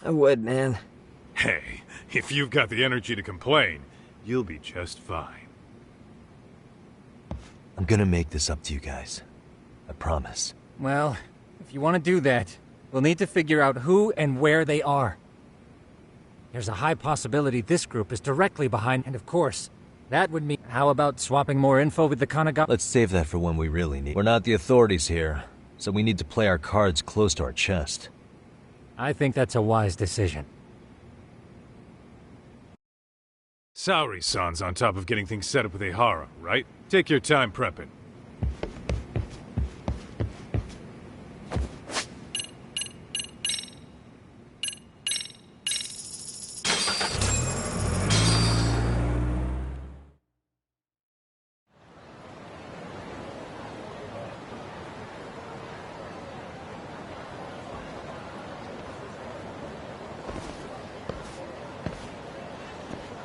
I would, man. Hey, if you've got the energy to complain, you'll be just fine. I'm gonna make this up to you guys. I promise. Well, if you want to do that, we'll need to figure out who and where they are. There's a high possibility this group is directly behind, and of course, that would mean... How about swapping more info with the Kanaga? Let's save that for when we really need. We're not the authorities here, so we need to play our cards close to our chest. I think that's a wise decision. Saori-san's on top of getting things set up with Ehara, right? Take your time prepping.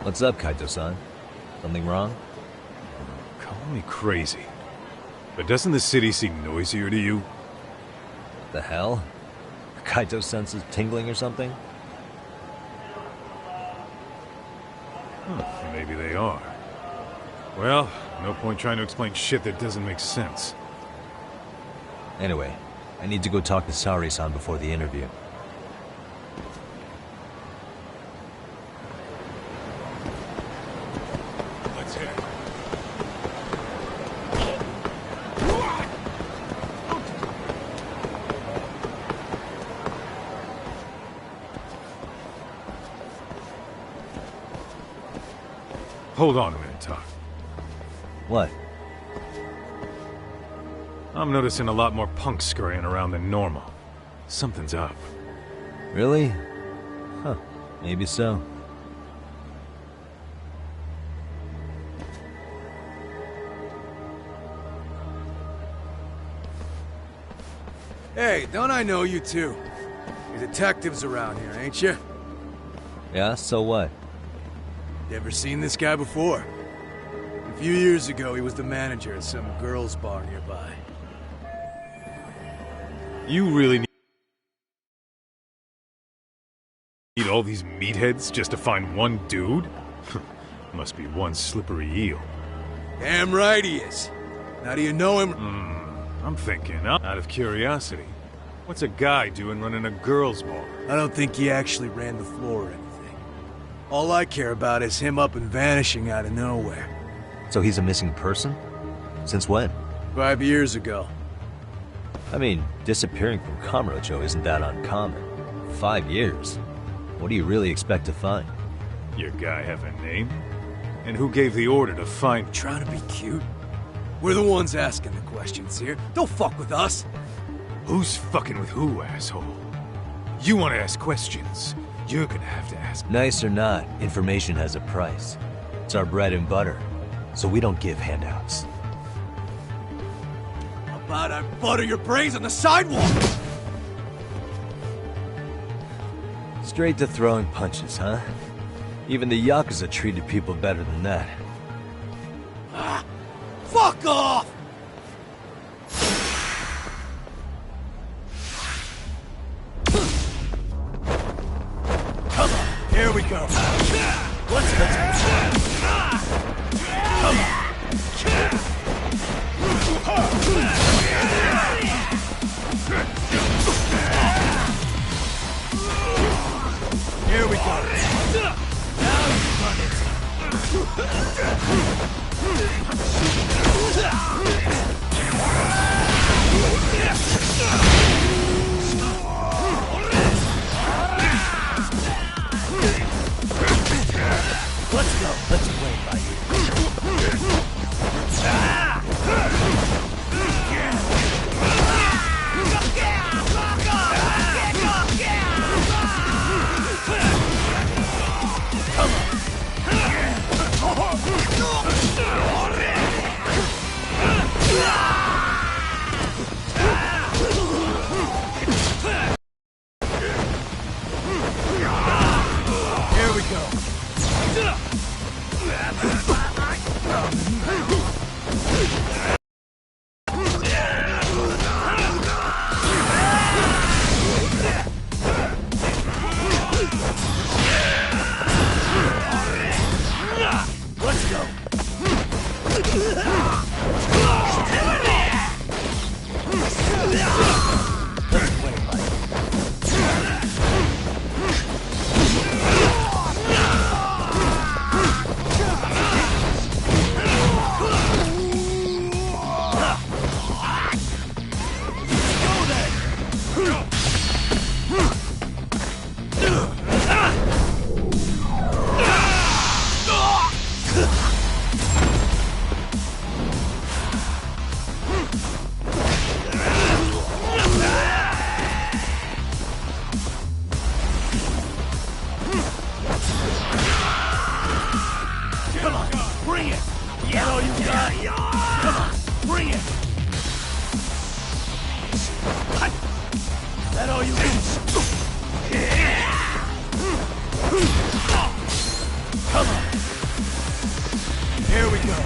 What's up, Kaito-san? Something wrong? Call me crazy, but doesn't the city seem noisier to you? What the hell? Kaito senses tingling or something? Maybe they are. Well, no point trying to explain shit that doesn't make sense. Anyway, I need to go talk to Saori-san before the interview. Hold on a minute, Todd. What? I'm noticing a lot more punks scurrying around than normal. Something's up. Really? Huh. Maybe so. Hey, don't I know you two? You're detectives around here, ain't you? Yeah, so what? You ever seen this guy before? A few years ago, he was the manager at some girls' bar nearby. You really need all these meatheads just to find one dude? Must be one slippery eel. Damn right he is. Now do you know him? I'm thinking, out of curiosity, what's a guy doing running a girls' bar? I don't think he actually ran the floor or anything. All I care about is him up and vanishing out of nowhere. So he's a missing person? Since when? 5 years ago. I mean, disappearing from Kamurocho isn't that uncommon. 5 years? What do you really expect to find? Your guy have a name? And who gave the order to find... Trying to be cute? We're the ones asking the questions here. Don't fuck with us. Who's fucking with who, asshole? You want to ask questions? You're gonna have to ask. Nice or not, information has a price. It's our bread and butter, so we don't give handouts. How about I butter your brains on the sidewalk? Straight to throwing punches, huh? Even the Yakuza treated people better than that. Ah, fuck off! Here we go. Let's go. Come on. Here we go. Now you run Let's go. Let's play by you. Come on. all you Come on. Here we go.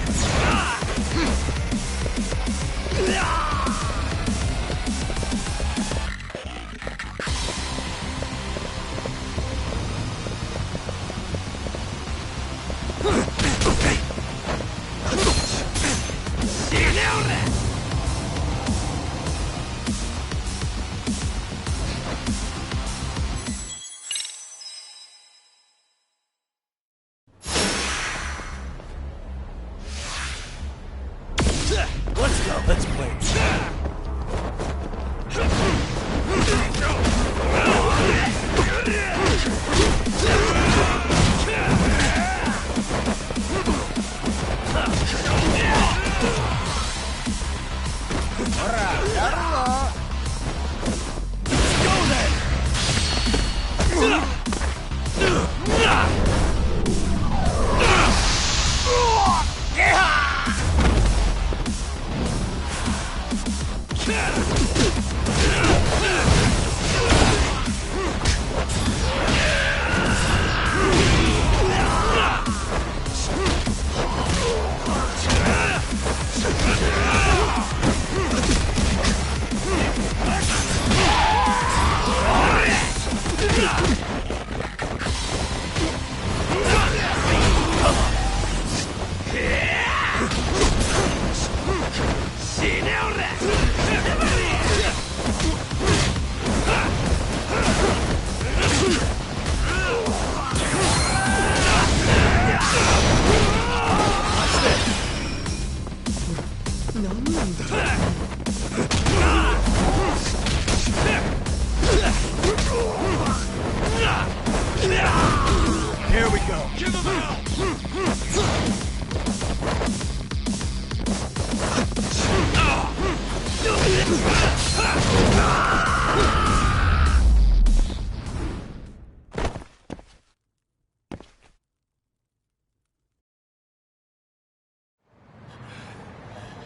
Let's go. Let's play. Here we go. Give him out.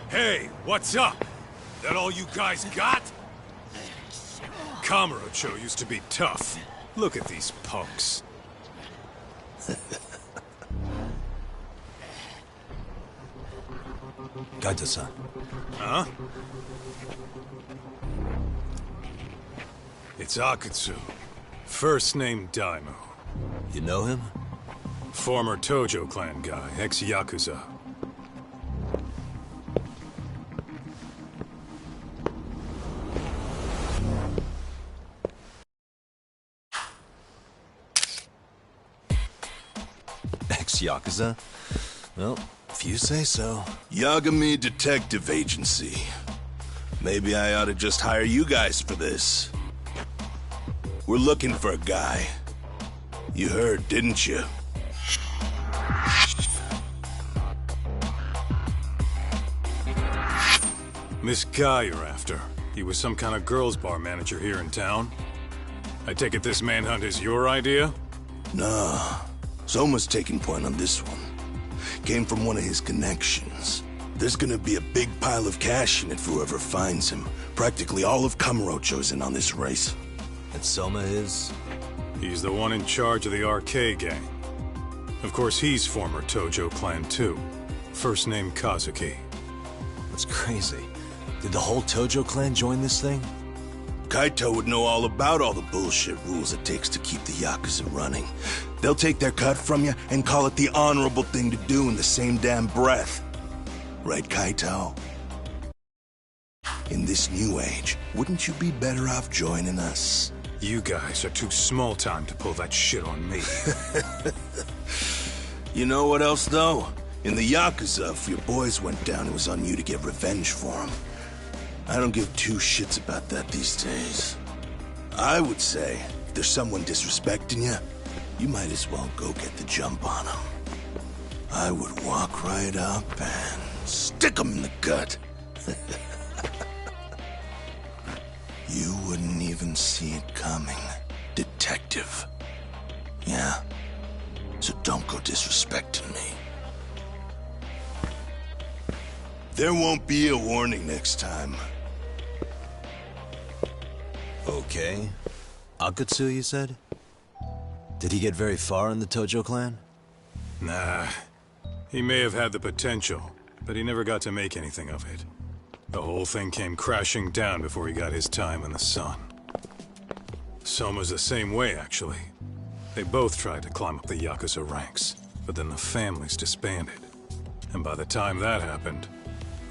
Hey, what's up? That all you guys got? Kamurocho used to be tough. Look at these punks. Gaito-san. Huh? It's Akutsu. First name Daimyo. You know him? Former Tojo clan guy, ex-Yakuza. Ex-Yakuza? Well, if you say so. Yagami Detective Agency. Maybe I ought to just hire you guys for this. We're looking for a guy. You heard, didn't you? This guy you're after, he was some kind of girls' bar manager here in town? I take it this manhunt is your idea? Nah. Soma's taking point on this one. Came from one of his connections. There's gonna be a big pile of cash in it for whoever finds him. Practically all of Kamurocho's in on this race. And Soma is? He's the one in charge of the RK gang. Of course, he's former Tojo clan too. First name Kazuki. That's crazy. Did the whole Tojo clan join this thing? Kaito would know all about all the bullshit rules it takes to keep the Yakuza running. They'll take their cut from you and call it the honorable thing to do in the same damn breath. Right, Kaito? In this new age, wouldn't you be better off joining us? You guys are too small time to pull that shit on me. You know what else, though? In the Yakuza, if your boys went down, it was on you to get revenge for them. I don't give two shits about that these days. I would say, if there's someone disrespecting you, you might as well go get the jump on them. I would walk right up and stick them in the gut. You wouldn't even see it coming, detective. Yeah? So don't go disrespecting me. There won't be a warning next time. Okay. Akatsu, you said? Did he get very far in the Tojo clan? Nah. He may have had the potential, but he never got to make anything of it. The whole thing came crashing down before he got his time in the sun. Soma's the same way, actually. They both tried to climb up the Yakuza ranks, but then the families disbanded. And by the time that happened,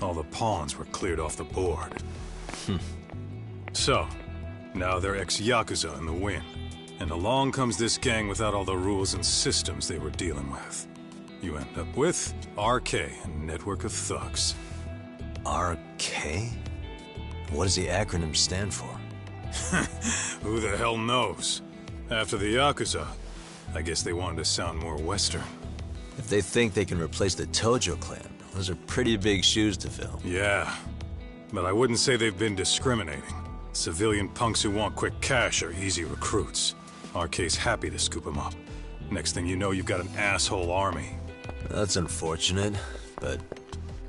all the pawns were cleared off the board. So, now they're ex-Yakuza in the wind. And along comes this gang without all the rules and systems they were dealing with. You end up with RK, a network of thugs. RK? What does the acronym stand for? Who the hell knows? After the Yakuza, I guess they wanted to sound more Western. If they think they can replace the Tojo clan, those are pretty big shoes to fill. Yeah, but I wouldn't say they've been discriminating. Civilian punks who want quick cash are easy recruits. RK's happy to scoop them up. Next thing you know, you've got an asshole army. That's unfortunate, but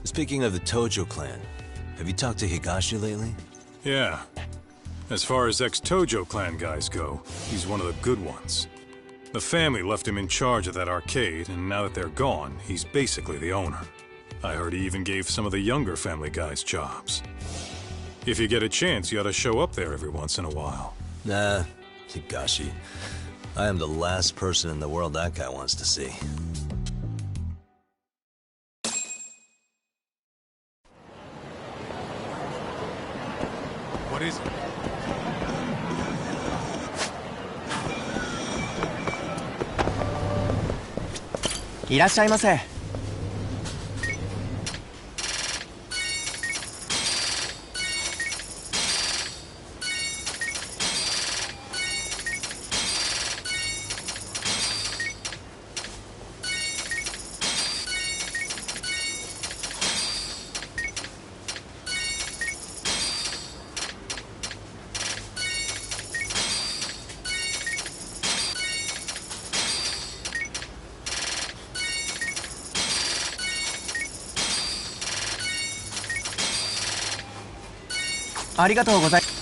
speaking of the Tojo clan, have you talked to Higashi lately? Yeah. As far as ex-Tojo clan guys go, he's one of the good ones. The family left him in charge of that arcade, and now that they're gone, he's basically the owner. I heard he even gave some of the younger family guys jobs. If you get a chance, you ought to show up there every once in a while. Nah, Higashi. I am the last person in the world that guy wants to see. What is it? いらっしゃいませ。ありがとうございます。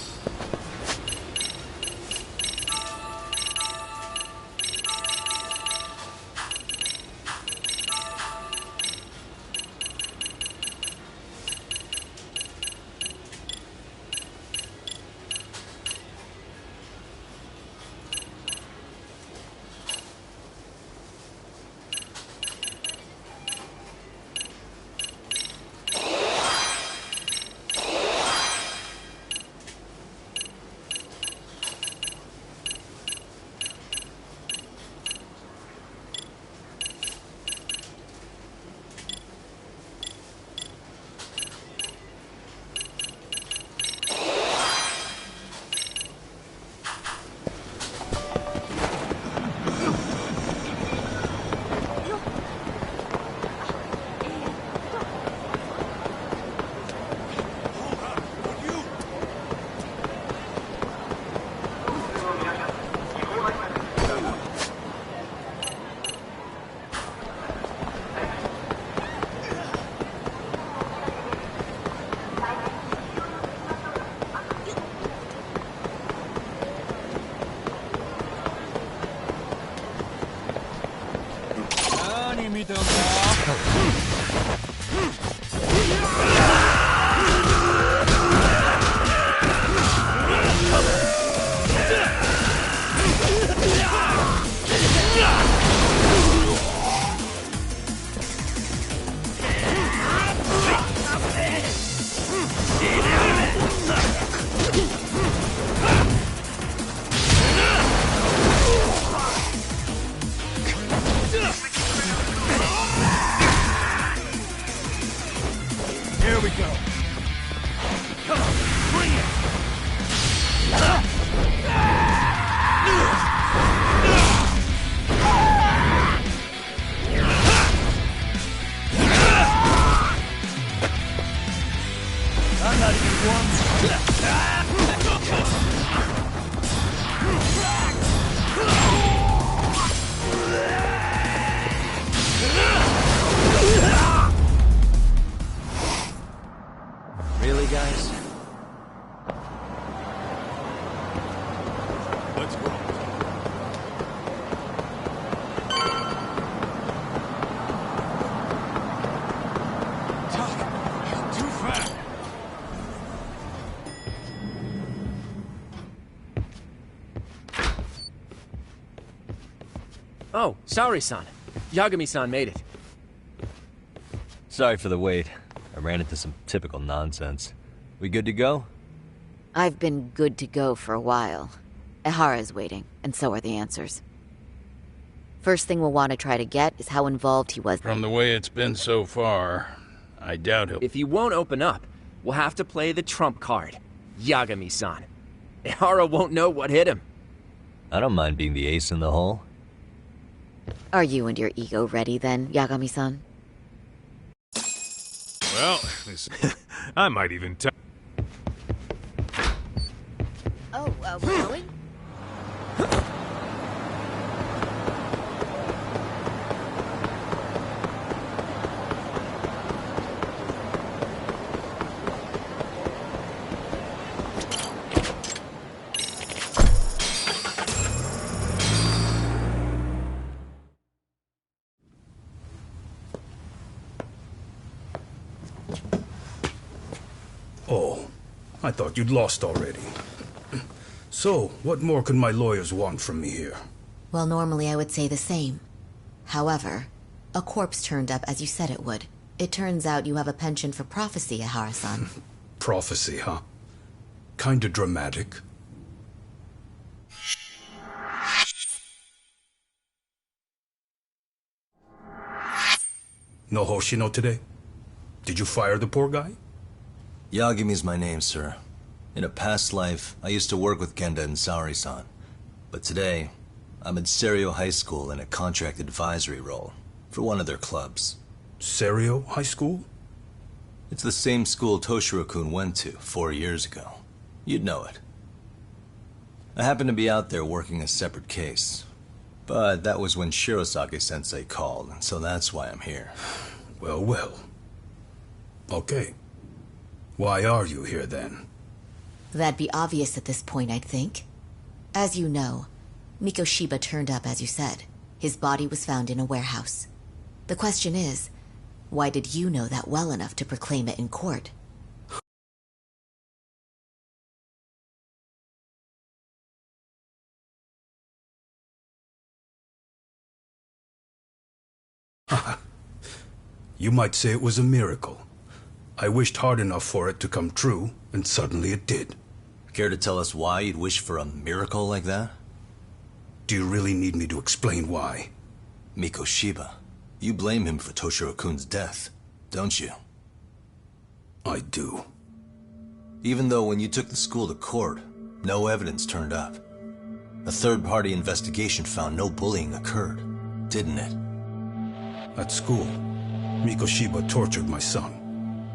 見てんだ。Let's go. Tuck, too fast. Oh, sorry-san. Yagami-san made it. Sorry for the wait. I ran into some typical nonsense. We good to go? I've been good to go for a while. Ehara's waiting, and so are the answers. First thing we'll want to try to get is how involved he was. From the way it's been so far, I doubt he'll... If he won't open up, we'll have to play the trump card. Yagami-san. Ehara won't know what hit him. I don't mind being the ace in the hole. Are you and your ego ready then, Yagami-san? Well, I might even tell. Oh, we're going? Oh, I thought you'd lost already. So, what more could my lawyers want from me here? Well, normally I would say the same. However, a corpse turned up as you said it would. It turns out you have a penchant for prophecy, Ehara-san. Prophecy, huh? Kinda dramatic. No Hoshino today? Did you fire the poor guy? Yagami's my name, sir. In a past life, I used to work with Genda and Saori-san. But today, I'm at Serio High School in a contract advisory role for one of their clubs. Serio High School? It's the same school Toshiro-kun went to 4 years ago. You'd know it. I happened to be out there working a separate case. But that was when Shirosake-sensei called, and so that's why I'm here. Well, well. Okay. Why are you here then? That'd be obvious at this point, I'd think. As you know, Mikoshiba turned up as you said. His body was found in a warehouse. The question is, why did you know that well enough to proclaim it in court? You might say it was a miracle. I wished hard enough for it to come true, and suddenly it did. Care to tell us why you'd wish for a miracle like that? Do you really need me to explain why? Mikoshiba. You blame him for Toshiro-kun's death, don't you? I do. Even though when you took the school to court, no evidence turned up. A third-party investigation found no bullying occurred, didn't it? At school, Mikoshiba tortured my son.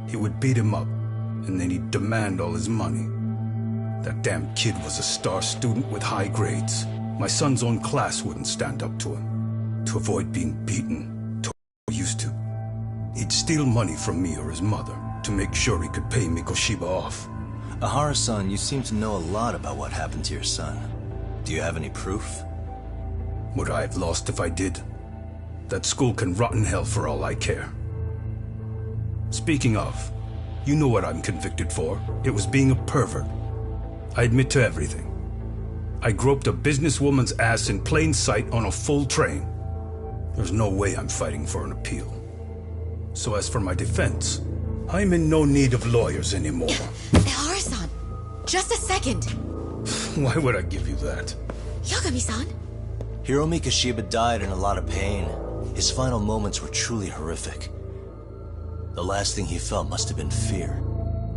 He would beat him up, and then he'd demand all his money. That damn kid was a star student with high grades. My son's own class wouldn't stand up to him. To avoid being beaten, Toshiro used to. He'd steal money from me or his mother to make sure he could pay Mikoshiba off. Ehara-san, you seem to know a lot about what happened to your son. Do you have any proof? Would I have lost if I did? That school can rot in hell for all I care. Speaking of, you know what I'm convicted for. It was being a pervert. I admit to everything. I groped a businesswoman's ass in plain sight on a full train. There's no way I'm fighting for an appeal. So as for my defense, I'm in no need of lawyers anymore. Ehara-san, just a second. Why would I give you that? Yagami-san? Hiro Mikoshiba died in a lot of pain. His final moments were truly horrific. The last thing he felt must have been fear.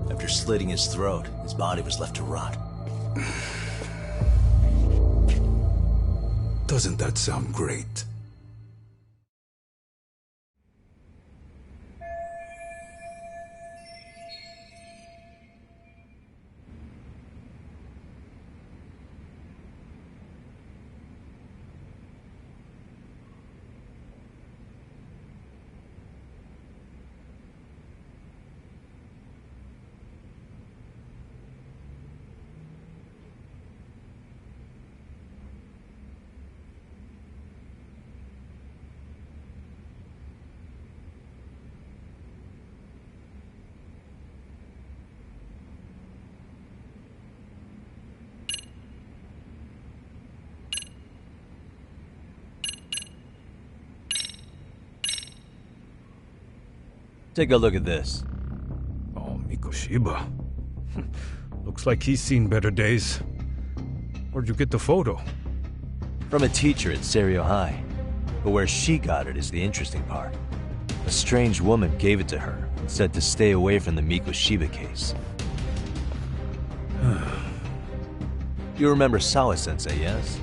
After slitting his throat, his body was left to rot. Doesn't that sound great? Take a look at this. Oh, Mikoshiba. Looks like he's seen better days. Where'd you get the photo? From a teacher at Serio High. But where she got it is the interesting part. A strange woman gave it to her and said to stay away from the Mikoshiba case. You remember Sawa-sensei, yes?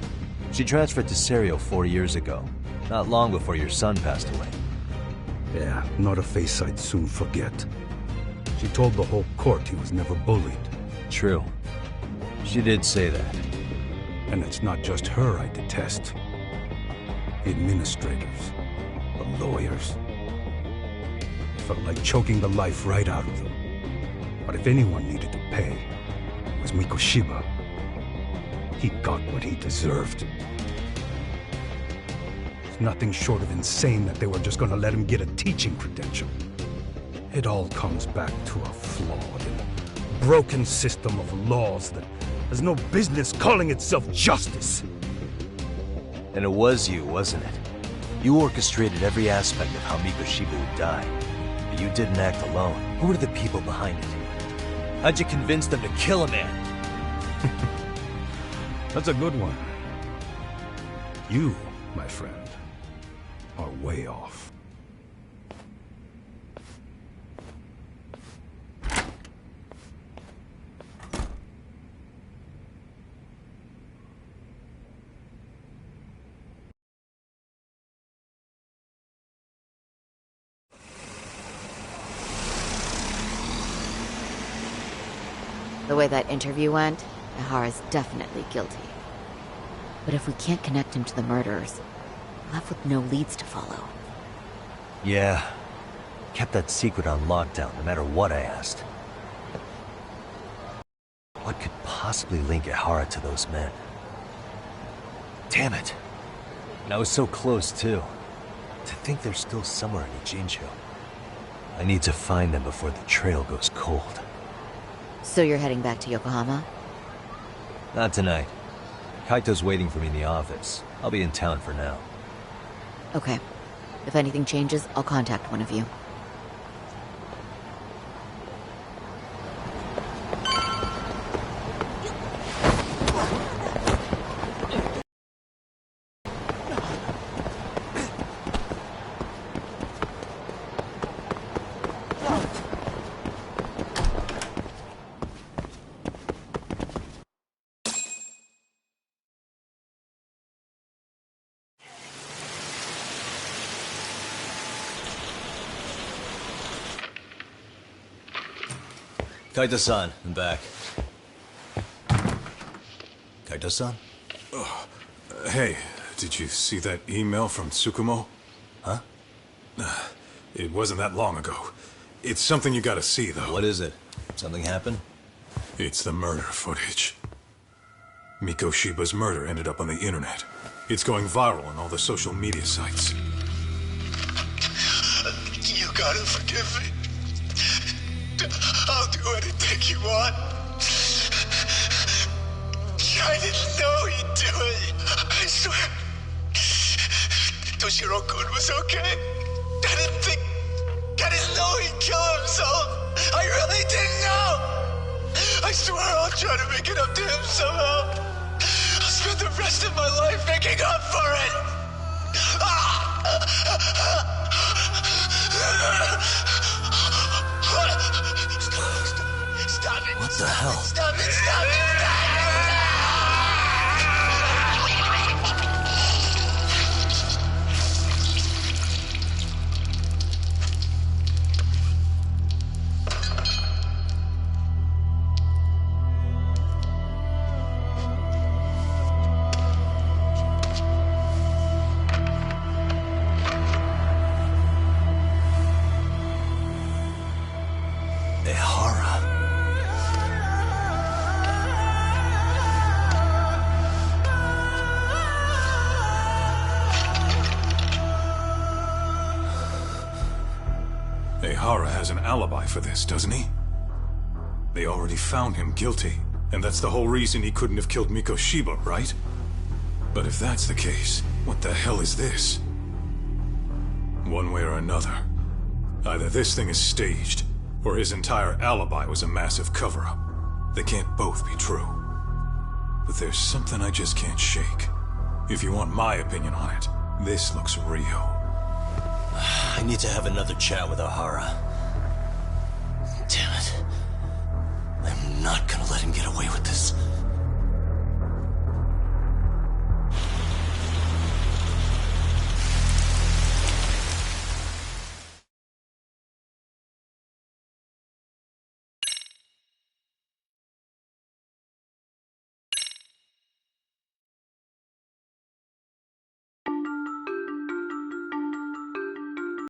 She transferred to Serio 4 years ago, not long before your son passed away. Yeah, not a face I'd soon forget. She told the whole court he was never bullied. True. She did say that. And it's not just her I detest. The administrators, the lawyers. It felt like choking the life right out of them. But if anyone needed to pay, it was Mikoshiba. He got what he deserved. It's nothing short of insane that they were just gonna let him get a teaching credential. It all comes back to a flawed and broken system of laws that has no business calling itself justice. And it was you, wasn't it? You orchestrated every aspect of how Mikoshiba would die. But you didn't act alone. Who were the people behind it? How'd you convince them to kill a man? That's a good one. You, my friend, are way off. The way that interview went, Ihara's definitely guilty. But if we can't connect him to the murderers, we're left with no leads to follow. Yeah. Kept that secret on lockdown, no matter what I asked. What could possibly link Ihara to those men? Damn it. And I was so close, too. To think they're still somewhere in Ijincho. I need to find them before the trail goes cold. So you're heading back to Yokohama? Not tonight. Kaito's waiting for me in the office. I'll be in town for now. Okay. If anything changes, I'll contact one of you. Kaito-san, I'm back. Kaito-san? Hey, did you see that email from Tsukumo? Huh? It wasn't that long ago. It's something you gotta see, though. What is it? Something happened? It's the murder footage. Mikoshiba's murder ended up on the internet. It's going viral on all the social media sites. You gotta forgive me. I'll do anything you want. I didn't know he'd do it. I swear. Toshiro-kun was okay. I didn't know he'd kill himself. I really didn't know. I swear I'll try to make it up to him somehow. I'll spend the rest of my life making up for it. Stop it. What the hell? Stop it. Stop it. Ihara has an alibi for this, doesn't he? They already found him guilty, and that's the whole reason he couldn't have killed Mikoshiba, right? But if that's the case, what the hell is this? One way or another, Either this thing is staged, or his entire alibi was a massive cover-up. They can't both be true. But there's something I just can't shake. If you want my opinion on it, this looks real. I need to have another chat with O'Hara. Damn it. I'm not gonna let him get away with this.